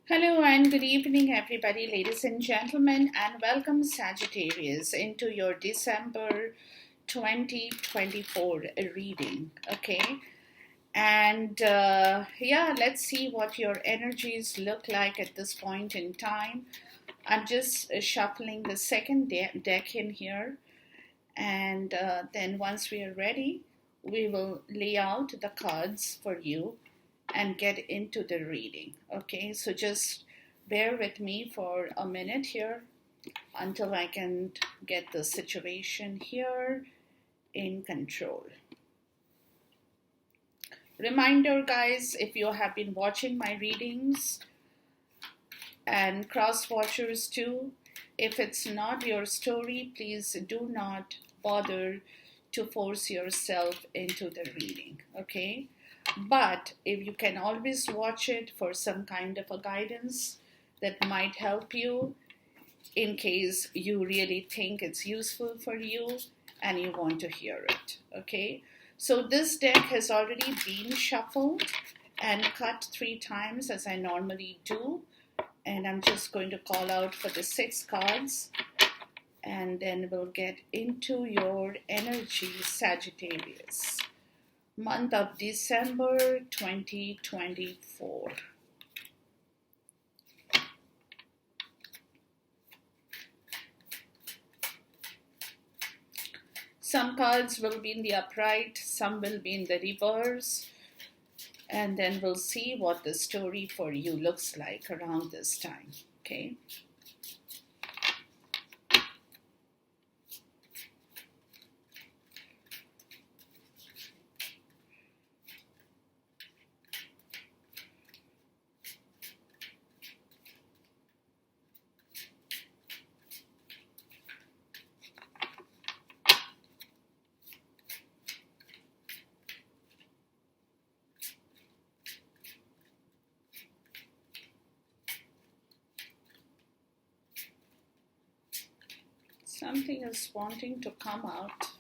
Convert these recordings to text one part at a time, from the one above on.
Hello and good evening, everybody, ladies and gentlemen, and welcome Sagittarius into your December 2024 reading. Okay, and yeah, let's see what your energies look like at this point in time. I'm just shuffling the second deck in here, and then once we are ready, we will lay out the cards for you and get into the reading. Okay, so just bear with me for a minute here until I can get the situation here in control. Reminder, guys, if you have been watching my readings and cross watchers too, if it's not your story, please do not bother to force yourself into the reading. Okay, but if you can always watch it for some kind of a guidance that might help you in case you really think it's useful for you and you want to hear it. Okay, so this deck has already been shuffled and cut 3 times as I normally do, and I'm just going to call out for the 6 cards and then we'll get into your energy, Sagittarius. Month of December 2024. Some cards will be in the upright, some will be in the reverse, and then we'll see what the story for you looks like around this time. Okay. Something is wanting to come out.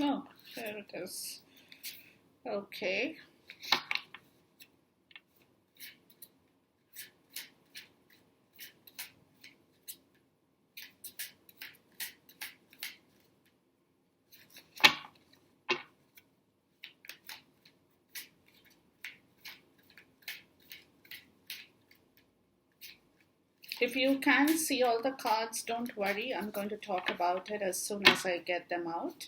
Oh, there it is. Okay. If you can't see all the cards, don't worry. I'm going to talk about it as soon as I get them out.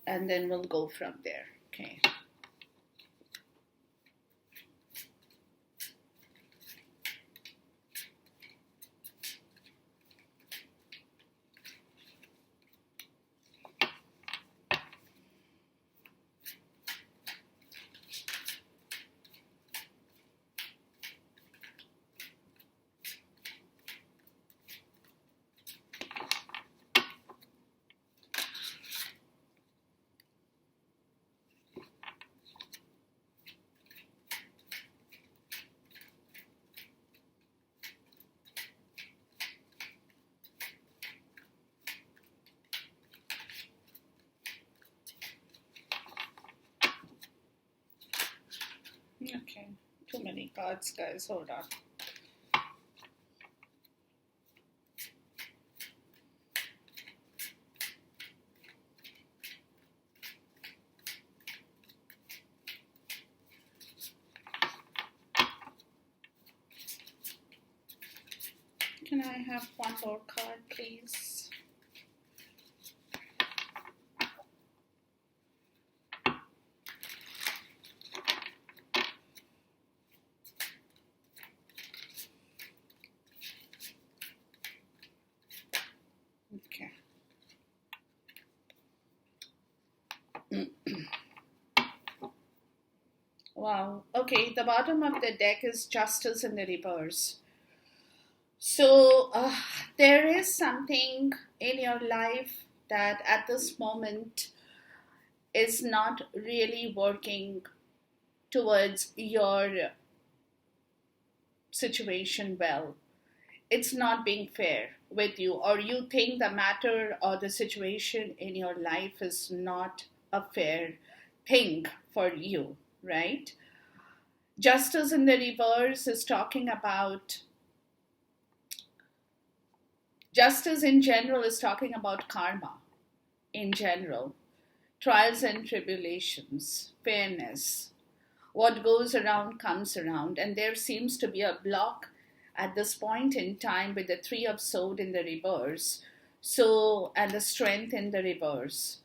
And then we'll go from there. Okay. Okay, too many cards, guys. Hold on. Can I have one more card, please? Okay. Wow. Okay, the bottom of the deck is Justice in the reverse. So there is something in your life that at this moment is not really working towards your situation well. It's not being fair with you, or you think the matter or the situation in your life is not a fair thing for you, right? Justice in the reverse is talking about, justice in general is talking about karma in general, trials and tribulations, fairness. What goes around comes around, and there seems to be a block at this point in time with the Three of Swords in the reverse. So, and the Strength in the reverse.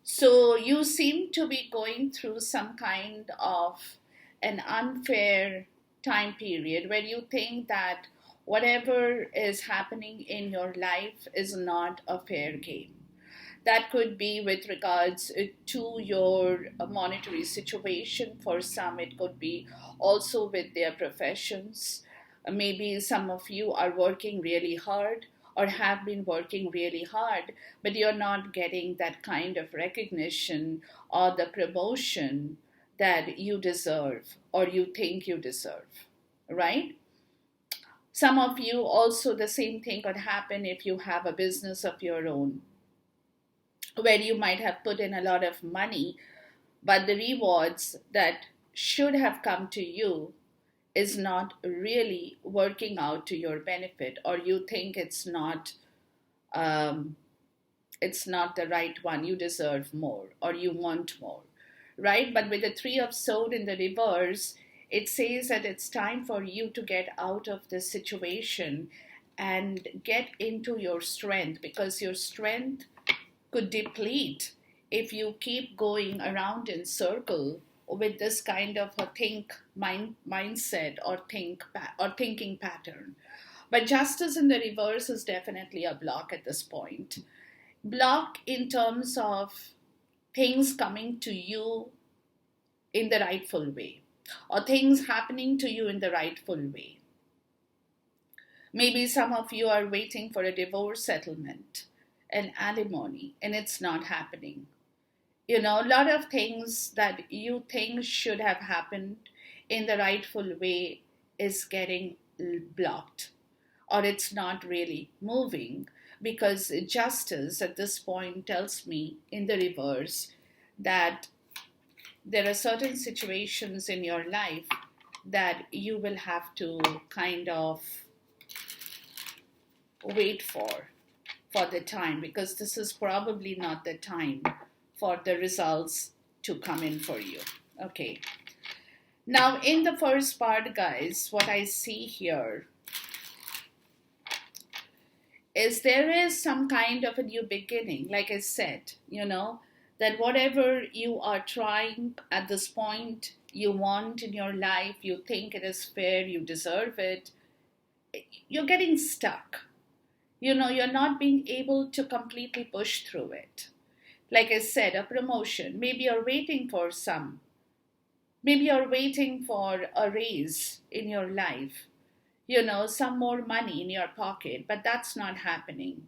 So, you seem to be going through some kind of an unfair time period where you think that whatever is happening in your life is not a fair game. That could be with regards to your monetary situation. For some, it could be also with their professions. Maybe some of you are working really hard or have been working really hard, but you're not getting that kind of recognition or the promotion that you deserve or you think you deserve, right? Some of you also, the same thing could happen if you have a business of your own where you might have put in a lot of money, but the rewards that should have come to you is not really working out to your benefit, or you think um, it's not the right one. You deserve more, or you want more, right? But with the Three of Swords in the reverse, it says that it's time for you to get out of this situation and get into your strength, because your strength could deplete if you keep going around in circle with this kind of a mindset or thinking pattern. But justice in the reverse is definitely a block at this point. Block in terms of things coming to you in the rightful way, or things happening to you in the rightful way. Maybe some of you are waiting for a divorce settlement, an alimony, and it's not happening. You know, a lot of things that you think should have happened in the rightful way is getting blocked, or it's not really moving, because justice at this point tells me in the reverse that there are certain situations in your life that you will have to kind of wait for the time, because this is probably not the time for the results to come in for you. Okay. Now, in the first part, guys, what I see here is there is some kind of a new beginning. Like I said, you know, that whatever you are trying at this point, you want in your life, you think it is fair, you deserve it, you're getting stuck. You know, you're not being able to completely push through it. Like I said, a promotion, maybe you're waiting for some. Maybe you're waiting for a raise in your life, you know, some more money in your pocket, but that's not happening.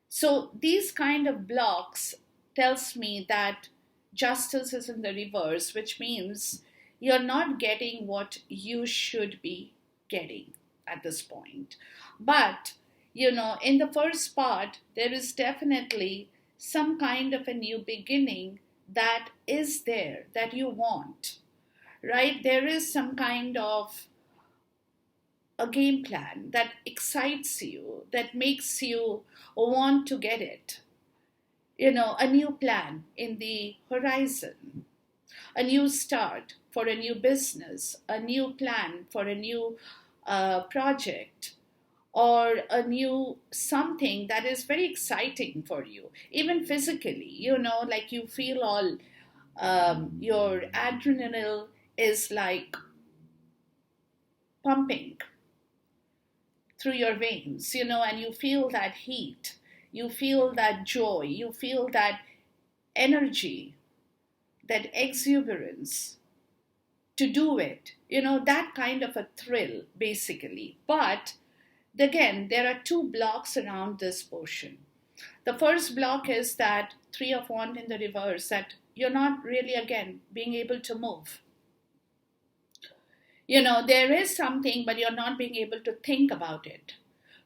So these kind of blocks tells me that justice is in the reverse, which means you're not getting what you should be getting at this point. But, you know, in the first part, there is definitely some kind of a new beginning that is there that you want, right? There is some kind of a game plan that excites you, that makes you want to get it. You know, a new plan in the horizon, a new start for a new business, a new plan for a new project, or a new something that is very exciting for you, even physically, you know, like you feel all, your adrenaline is like pumping through your veins, you know, and you feel that heat, you feel that joy, you feel that energy, that exuberance to do it, you know, that kind of a thrill, basically. But again, there are two blocks around this portion. The first block is that Three of Wands in the reverse, that you're not really, again, being able to move. There is something, but you're not being able to think about it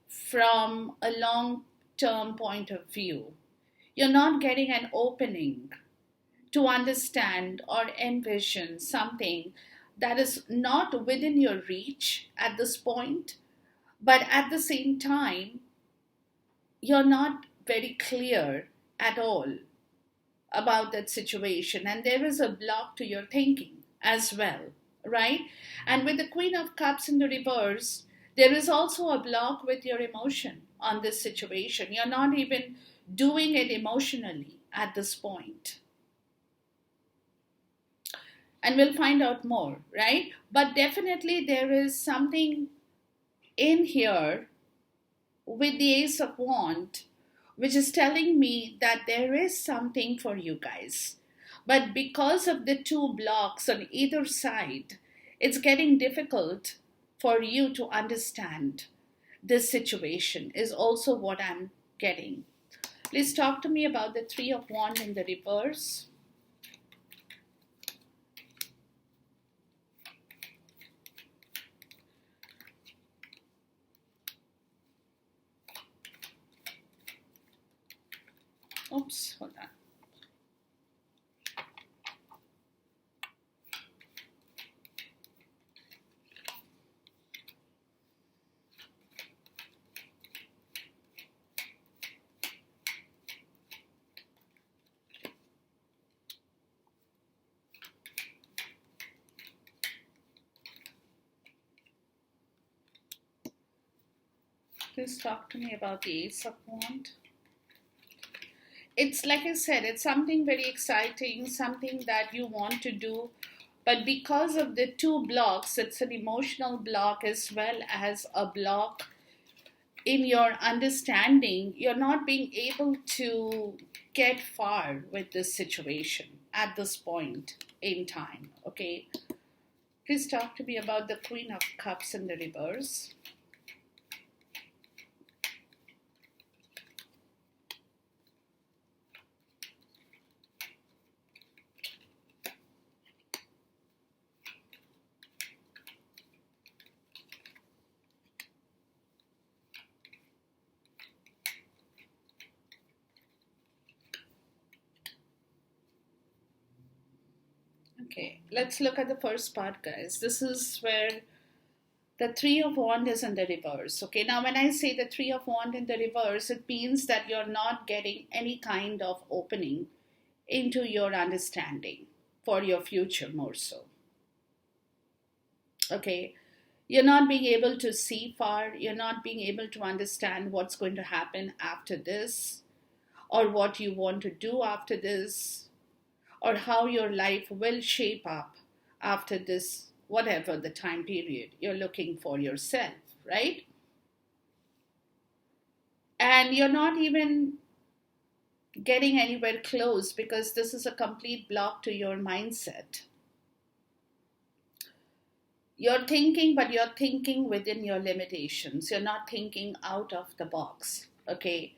from a long term point of view. You're not getting an opening to understand or envision something that is not within your reach at this point, but at the same time, you're not very clear at all about that situation, and there is a block to your thinking as well, right? And with the Queen of Cups in the reverse, there is also a block with your emotion on this situation. You're not even doing it emotionally at this point. And we'll find out more, right? But definitely there is something in here with the Ace of Wands, which is telling me that there is something for you guys. But because of the two blocks on either side, it's getting difficult for you to understand this situation, is also what I'm getting. Please talk to me about the Three of Wands in the reverse. Oops, hold on. Please talk to me about the Ace of Wands. It's like I said, it's something very exciting, something that you want to do. But because of the two blocks, it's an emotional block as well as a block in your understanding. You're not being able to get far with this situation at this point in time. Okay. Please talk to me about the Queen of Cups in the reverse. Okay, let's look at the first part, guys. This is where the Three of Wands is in the reverse. Okay, now when I say the Three of Wands in the reverse, it means that you're not getting any kind of opening into your understanding for your future, more so. Okay, you're not being able to see far, you're not being able to understand what's going to happen after this, or what you want to do after this, or how your life will shape up after this, whatever the time period you're looking for yourself, right? And you're not even getting anywhere close because this is a complete block to your mindset. You're thinking, but you're thinking within your limitations. You're not thinking out of the box, okay?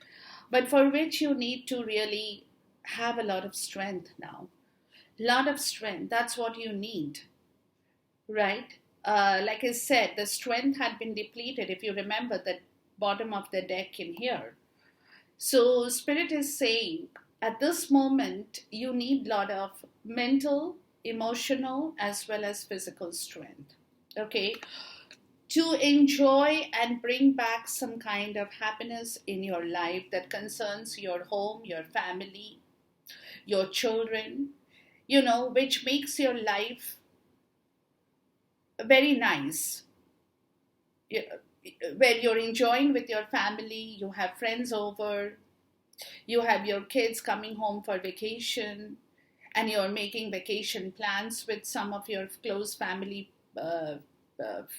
But for which you need to really have a lot of strength now. Lot of strength, that's what you need, right? Like I said, the strength had been depleted, if you remember the bottom of the deck in here. So Spirit is saying, at this moment, you need a lot of mental, emotional, as well as physical strength, okay? To enjoy and bring back some kind of happiness in your life that concerns your home, your family, your children, which makes your life very nice. Where you're enjoying with your family, you have friends over, you have your kids coming home for vacation, and you're making vacation plans with some of your close family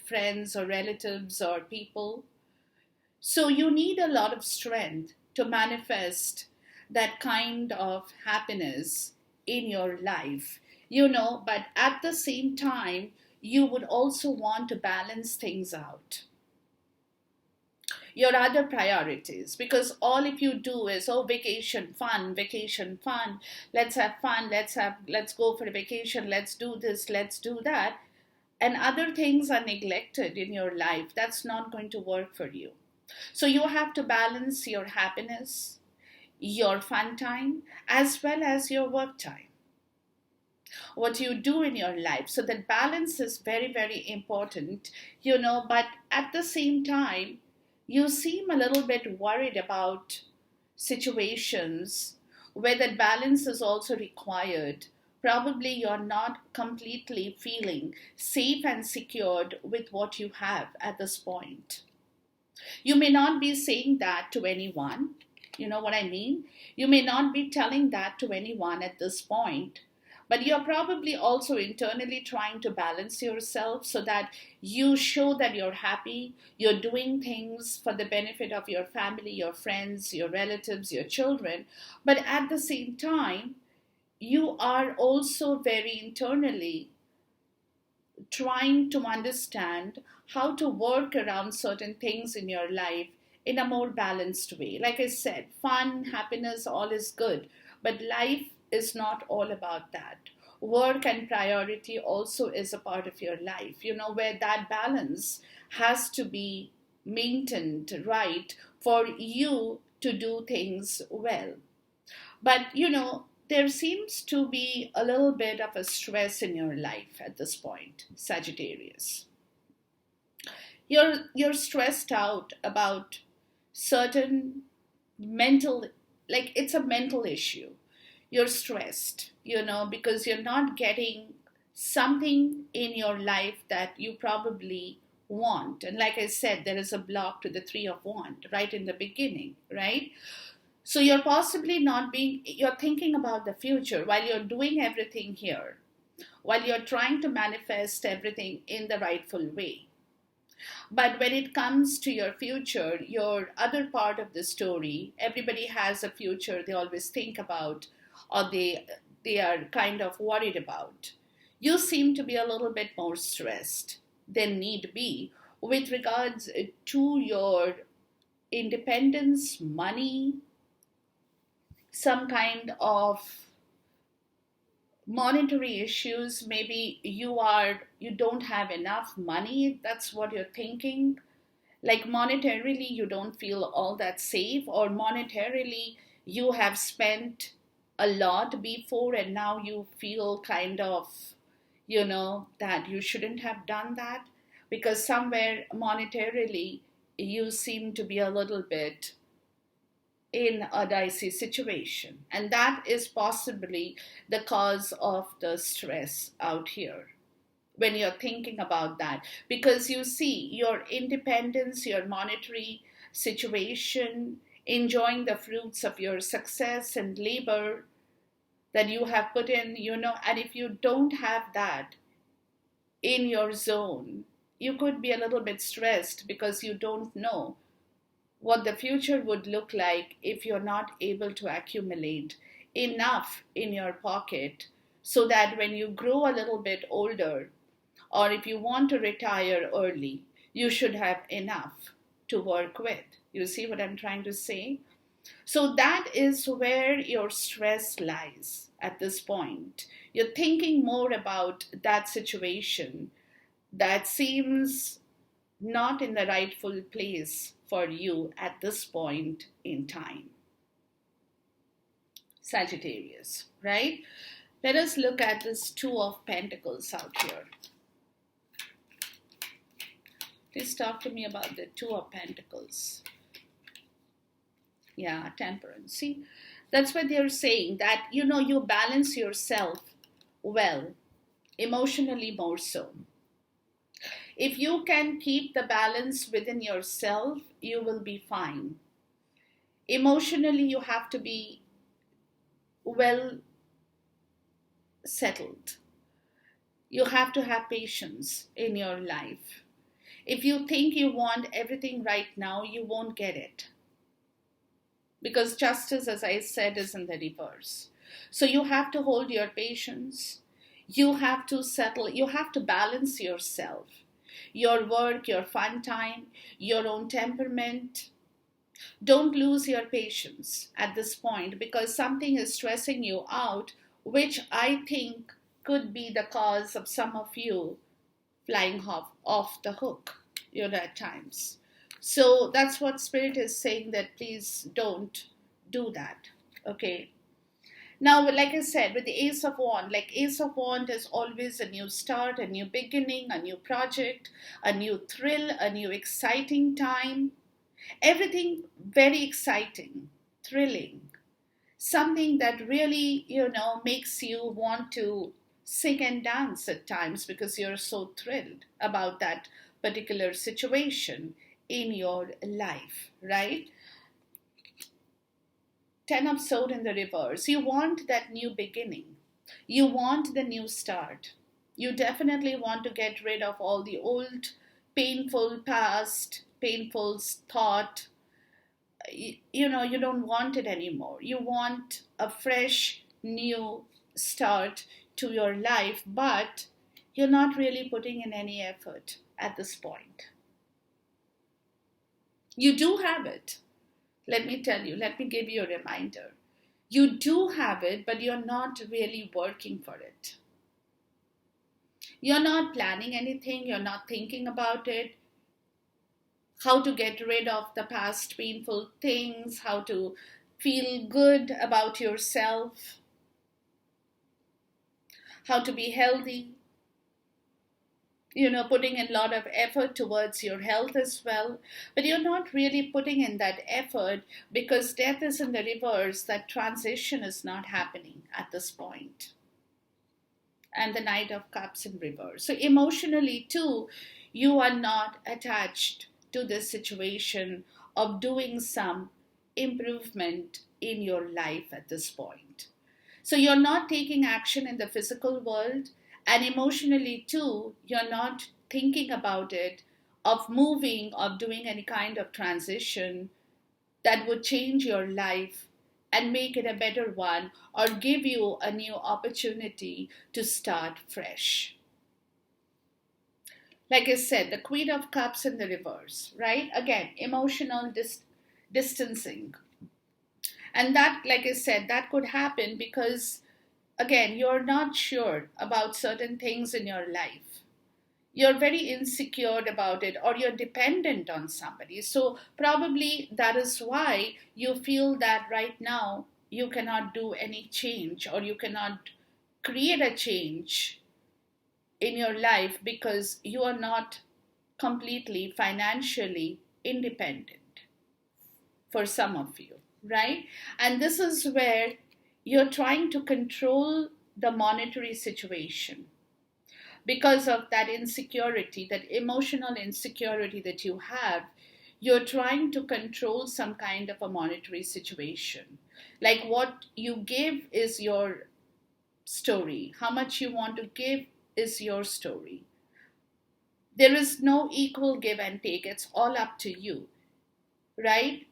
friends or relatives or people. So you need a lot of strength to manifest that kind of happiness in your life, but at the same time, you would also want to balance things out. Your other priorities, because all if you do is, oh, vacation fun, let's have fun, let's go for a vacation, let's do this, let's do that. and other things are neglected in your life, that's not going to work for you. So you have to balance your happiness, your fun time, as well as your work time, what you do in your life. So that balance is very, very important, but at the same time, you seem a little bit worried about situations where that balance is also required. Probably you're not completely feeling safe and secured with what you have at this point. You may not be saying that to anyone. You know what I mean? You may not be telling that to anyone at this point, but you're probably also internally trying to balance yourself so that you show that you're happy, you're doing things for the benefit of your family, your friends, your relatives, your children, but at the same time, you are also very internally trying to understand how to work around certain things in your life in a more balanced way. Like I said, fun, happiness, all is good, but life is not all about that. Work and priority also is a part of your life, where that balance has to be maintained right for you to do things well. But, there seems to be a little bit of a stress in your life at this point, Sagittarius. You're stressed out about certain mental, like it's a mental issue. You're stressed, because you're not getting something in your life that you probably want. And like I said, there is a block to the Three of Wands right in the beginning, right? So you're thinking about the future while you're doing everything here, while you're trying to manifest everything in the rightful way. But when it comes to your future, your other part of the story, everybody has a future they always think about, or they are kind of worried about. You seem to be a little bit more stressed than need be with regards to your independence, money, some kind of monetary issues. Maybe you don't have enough money, that's what you're thinking. Like monetarily you don't feel all that safe, or monetarily you have spent a lot before and now you feel kind of that you shouldn't have done that, because somewhere monetarily you seem to be a little bit in a dicey situation, and that is possibly the cause of the stress out here when you're thinking about that, because you see your independence, your monetary situation, enjoying the fruits of your success and labor that you have put in, and if you don't have that in your zone, you could be a little bit stressed because you don't know what the future would look like if you're not able to accumulate enough in your pocket so that when you grow a little bit older, or if you want to retire early, you should have enough to work with. You see what I'm trying to say? So that is where your stress lies at this point. You're thinking more about that situation that seems not in the rightful place for you at this point in time. Sagittarius, right? Let us look at this Two of Pentacles out here. Please talk to me about the Two of Pentacles. Yeah, Temperance. See, that's what they're saying, that, you balance yourself well, emotionally more so. If you can keep the balance within yourself, you will be fine. Emotionally, you have to be well settled. You have to have patience in your life. If you think you want everything right now, you won't get it. Because justice, as I said, is in the reverse. So you have to hold your patience. You have to settle. You have to balance yourself. Your work, your fun time, your own temperament. Don't lose your patience at this point, because something is stressing you out, which I think could be the cause of some of you flying off the hook, at times. So that's what Spirit is saying, that please don't do that. Okay. Now, like I said, with the Ace of Wand, like Ace of Wand is always a new start, a new beginning, a new project, a new thrill, a new exciting time. Everything very exciting, thrilling. Something that really, makes you want to sing and dance at times because you're so thrilled about that particular situation in your life, right? Ten of Swords in the reverse. You want that new beginning. You want the new start. You definitely want to get rid of all the old, painful past, painful thought. You don't want it anymore. You want a fresh, new start to your life, but you're not really putting in any effort at this point. You do have it. Let me tell you, let me give you a reminder. You do have it, but you're not really working for it. You're not planning anything, you're not thinking about it, how to get rid of the past painful things, how to feel good about yourself, how to be healthy, putting in a lot of effort towards your health as well. But you're not really putting in that effort because death is in the reverse. That transition is not happening at this point. And the Knight of Cups in reverse. So emotionally too, you are not attached to this situation of doing some improvement in your life at this point. So you're not taking action in the physical world, and emotionally too, you're not thinking about it, of moving, of doing any kind of transition that would change your life and make it a better one, or give you a new opportunity to start fresh. Like I said, the Queen of Cups in the reverse, right? Again, emotional distancing. And that, like I said, that could happen because, again, you're not sure about certain things in your life. You're very insecure about it, or you're dependent on somebody. So probably that is why you feel that right now you cannot do any change, or you cannot create a change in your life because you are not completely financially independent for some of you, right? And this is where you're trying to control the monetary situation because of that insecurity, that emotional insecurity that you have. You're trying to control some kind of a monetary situation. Like what you give is your story. How much you want to give is your story. There is no equal give and take. It's all up to you, right?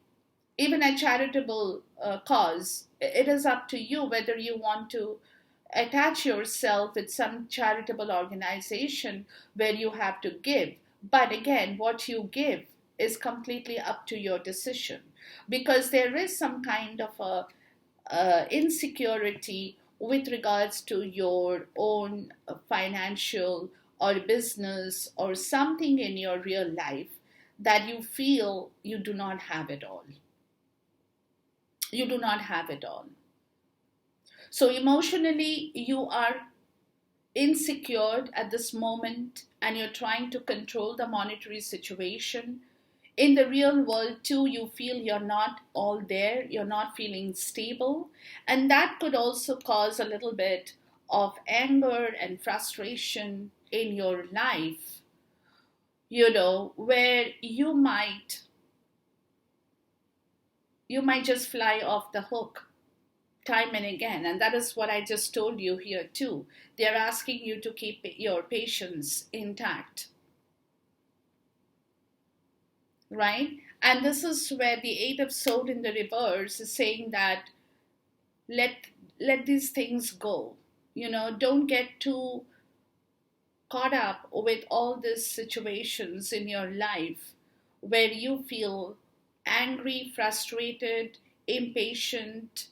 Even a charitable cause, it is up to you whether you want to attach yourself with some charitable organization where you have to give. But again, what you give is completely up to your decision, because there is some kind of a insecurity with regards to your own financial or business or something in your real life that you feel you do not have it all. You do not have it all. So emotionally, you are insecure at this moment, and you're trying to control the monetary situation. In the real world too, you feel you're not all there, you're not feeling stable, and that could also cause a little bit of anger and frustration in your life, where you might just fly off the hook time and again. And that is what I just told you here too. They're asking you to keep your patience intact, right? And this is where the Eight of Swords in the reverse is saying that let these things go. Don't get too caught up with all these situations in your life where you feel angry, frustrated, impatient,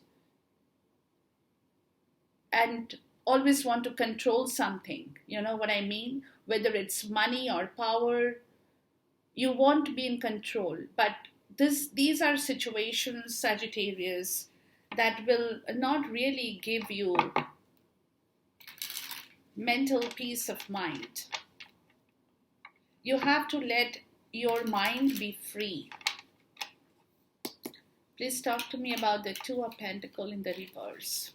and always want to control something. You know what I mean? Whether it's money or power, you want to be in control. But these are situations, Sagittarius, that will not really give you mental peace of mind. You have to let your mind be free. Please talk to me about the Two of Pentacles in the reverse.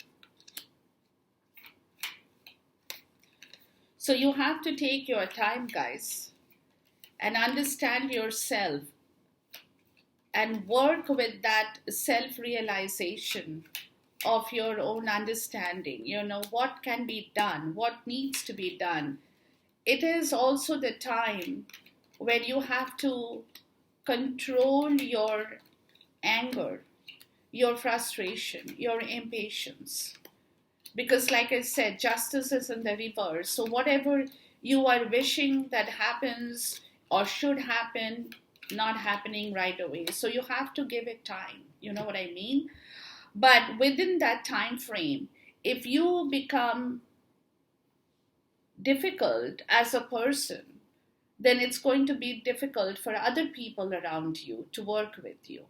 So you have to take your time, guys, and understand yourself and work with that self-realization of your own understanding. You know, what can be done, what needs to be done. It is also the time when you have to control your anger, your frustration, your impatience. Because like I said, justice is in the reverse. So whatever you are wishing that happens or should happen, not happening right away. So you have to give it time. You know what I mean? But within that time frame, if you become difficult as a person, then it's going to be difficult for other people around you to work with you.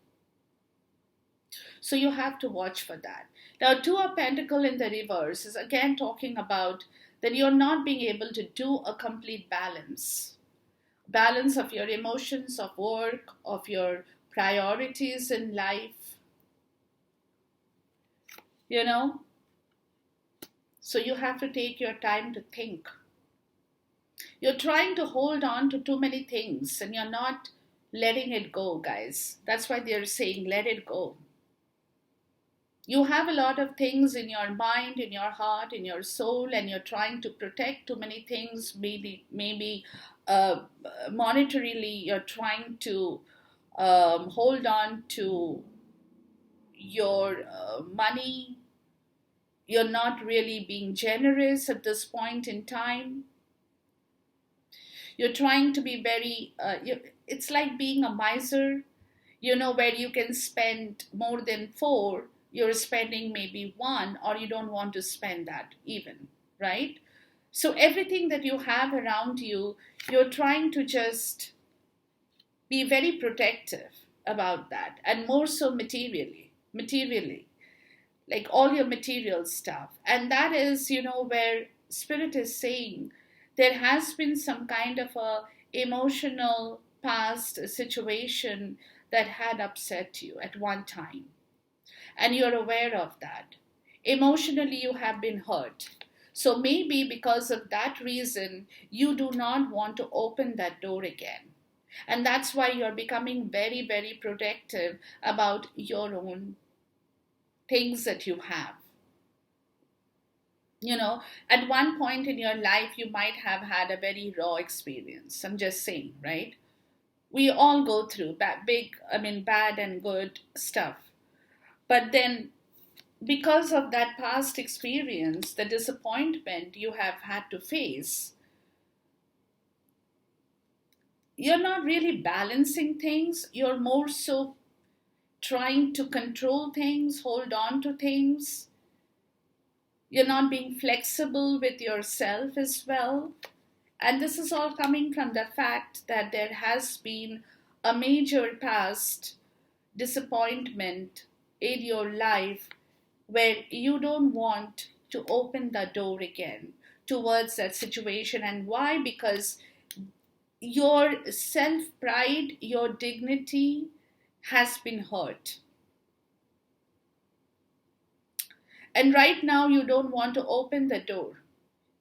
So you have to watch for that. Now, Two of Pentacles in the reverse is again talking about that you're not being able to do a complete balance. Balance of your emotions, of work, of your priorities in life. You know? So you have to take your time to think. You're trying to hold on to too many things and you're not letting it go, guys. That's why they're saying let it go. You have a lot of things in your mind, in your heart, in your soul, and you're trying to protect too many things. Maybe monetarily, you're trying to hold on to your money. You're not really being generous at this point in time. You're trying to be very, it's like being a miser, you know, where you can spend more than 4, you're spending maybe 1, or you don't want to spend that even, right? So everything that you have around you, you're trying to just be very protective about that, and more so materially, like all your material stuff. And that is, you know, where Spirit is saying there has been some kind of a emotional past situation that had upset you at one time. And you're aware of that. Emotionally, you have been hurt. So maybe because of that reason, you do not want to open that door again. And that's why you're becoming very, very protective about your own things that you have. You know, at one point in your life, you might have had a very raw experience. I'm just saying, right? We all go through bad and good stuff. But then, because of that past experience, the disappointment you have had to face, you're not really balancing things. You're more so trying to control things, hold on to things. You're not being flexible with yourself as well. And this is all coming from the fact that there has been a major past disappointment in your life where you don't want to open the door again towards that situation. And why? Because your self-pride, your dignity has been hurt. And right now you don't want to open the door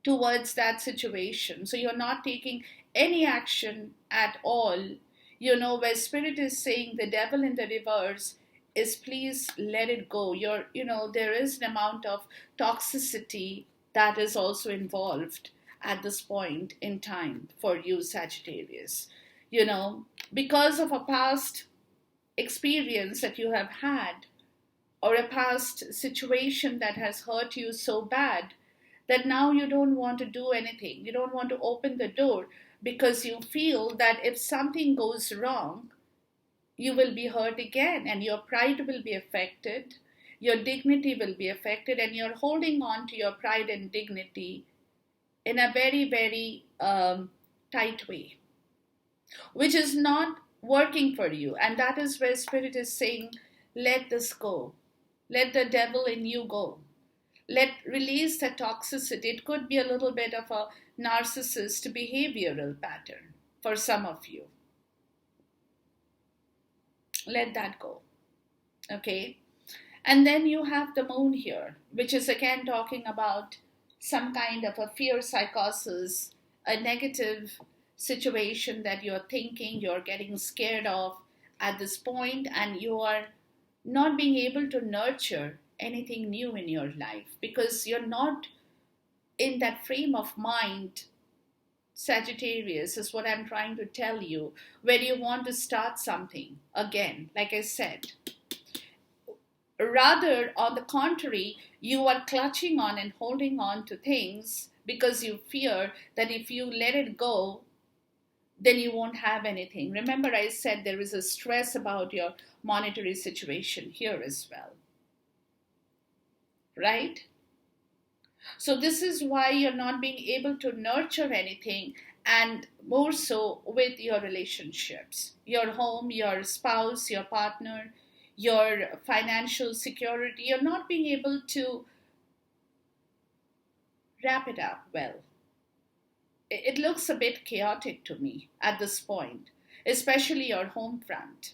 towards that situation. So you're not taking any action at all. You know, where Spirit is saying the devil in the reverse is please let it go. There is an amount of toxicity that is also involved at this point in time for you, Sagittarius. You know, because of a past experience that you have had, or a past situation that has hurt you so bad that now you don't want to do anything. You don't want to open the door because you feel that if something goes wrong, you will be hurt again and your pride will be affected Your dignity will be affected, and you're holding on to your pride and dignity in a very, very tight way, which is not working for you. And that is where Spirit is saying, let this go. Let the devil in you go. Release the toxicity. It could be a little bit of a narcissist behavioral pattern for some of you. Let that go. Okay? And then you have the moon here, which is again talking about some kind of a fear psychosis, a negative situation that you're thinking, you're getting scared of at this point, and you are not being able to nurture anything new in your life because you're not in that frame of mind. Sagittarius is what I'm trying to tell you, where you want to start something again, like I said. Rather, on the contrary, you are clutching on and holding on to things because you fear that if you let it go, then you won't have anything. Remember, I said there is a stress about your monetary situation here as well. Right? So this is why you're not being able to nurture anything, and more so with your relationships, your home, your spouse, your partner, your financial security. You're not being able to wrap it up well. It looks a bit chaotic to me at this point, especially your home front,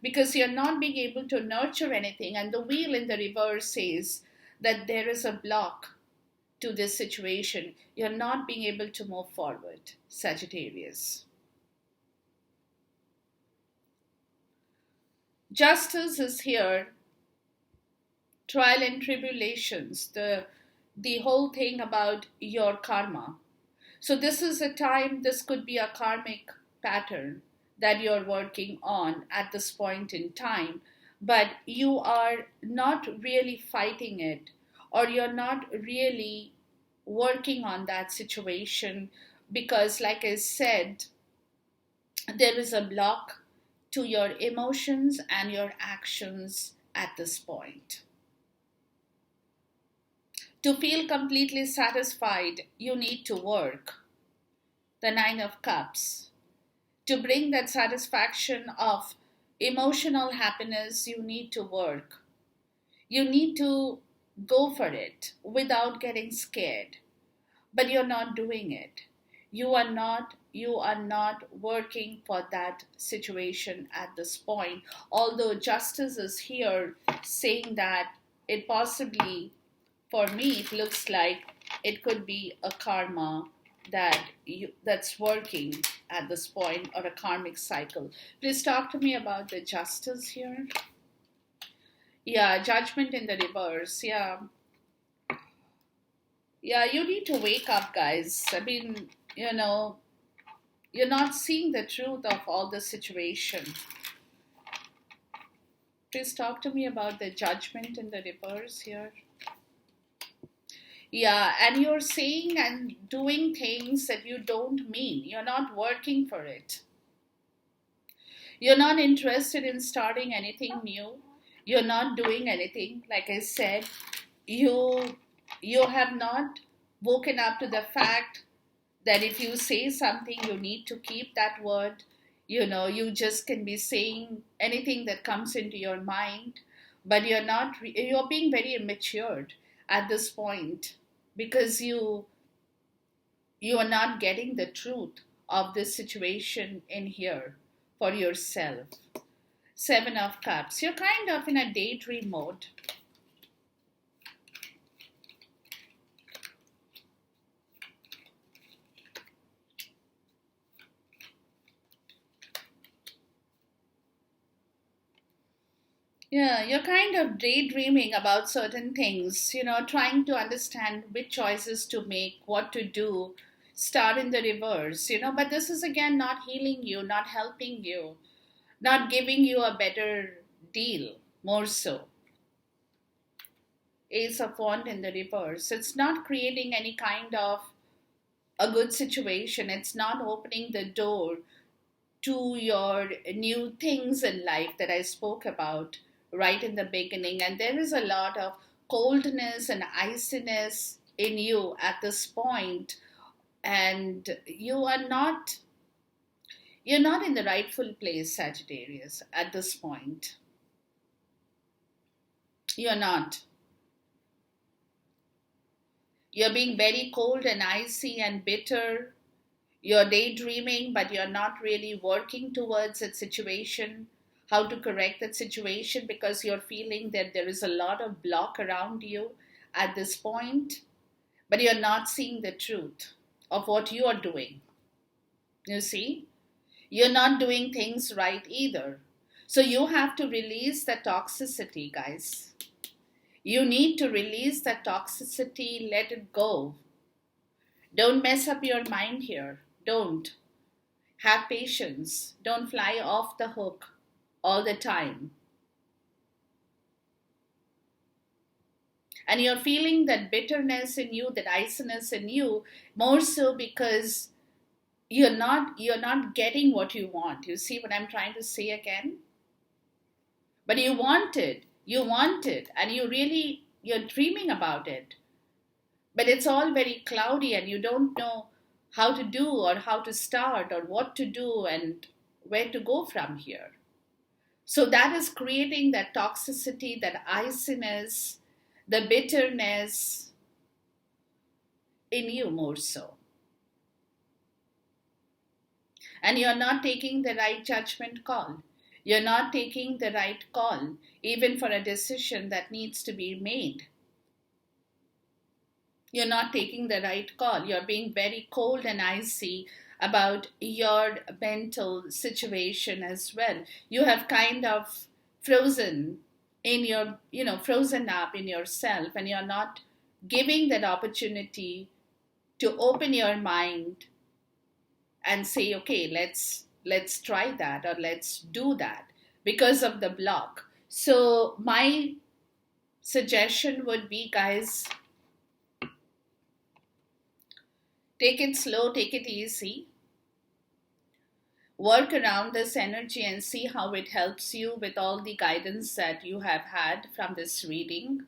because you're not being able to nurture anything, and the wheel in the reverse says that there is a block to this situation. You're not being able to move forward, Sagittarius. Justice is here, trial and tribulations, the whole thing about your karma. So this is a time, this could be a karmic pattern that you're working on at this point in time, but you are not really fighting it, or you're not really working on that situation because, like I said, there is a block to your emotions and your actions at this point. To feel completely satisfied, you need to work. The Nine of Cups. To bring that satisfaction of emotional happiness, you need to work. You need to go for it without getting scared. But you're not doing it. You are not working for that situation at this point. Although justice is here saying that it possibly, for me, it looks like it could be a karma that's working at this point, or a karmic cycle. Please talk to me about the justice here. Yeah, judgment in the reverse. Yeah, you need to wake up, guys. I mean, you're not seeing the truth of all the situation. Please talk to me about the judgment in the reverse here. Yeah, and you're saying and doing things that you don't mean. You're not working for it. You're not interested in starting anything new. You're not doing anything. Like I said, you have not woken up to the fact that if you say something, you need to keep that word. You just can be saying anything that comes into your mind, but you're being very immature at this point because you are not getting the truth of this situation in here for yourself. Seven of Cups. You're kind of in a daydream mode. Yeah, you're kind of daydreaming about certain things, trying to understand which choices to make, what to do, start in the reverse, but this is again not healing you, not helping you, not giving you a better deal, more so. Ace of Wands in the reverse. It's not creating any kind of a good situation. It's not opening the door to your new things in life that I spoke about right in the beginning, and there is a lot of coldness and iciness in you at this point, and you're not in the rightful place, Sagittarius, at this point. You're not. You're being very cold and icy and bitter. You're daydreaming, but you're not really working towards that situation, how to correct that situation, because you're feeling that there is a lot of block around you at this point, but you're not seeing the truth of what you are doing. You see? You're not doing things right either. So you have to release the toxicity, guys. You need to release that toxicity, let it go. Don't mess up your mind here. Don't. Have patience. Don't fly off the hook all the time. And you're feeling that bitterness in you, that iciness in you, more so because you're not getting what you want. You see what I'm trying to say again? But you want it. You want it, and you're dreaming about it. But it's all very cloudy, and you don't know how to do or how to start or what to do and where to go from here. So that is creating that toxicity, that iciness, the bitterness in you more so. And you're not taking the right judgment call. You're not taking the right call, even for a decision that needs to be made. You're not taking the right call. You're being very cold and icy about your mental situation as well. You have kind of frozen frozen up in yourself, and you're not giving that opportunity to open your mind and say, okay, let's try that or let's do that, because of the block. So my suggestion would be, guys, take it slow, take it easy, work around this energy and see how it helps you with all the guidance that you have had from this reading.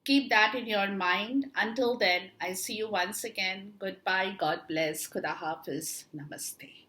Keep that in your mind. Until then, I see you once again. Goodbye. God bless. Khuda Hafiz. Namaste.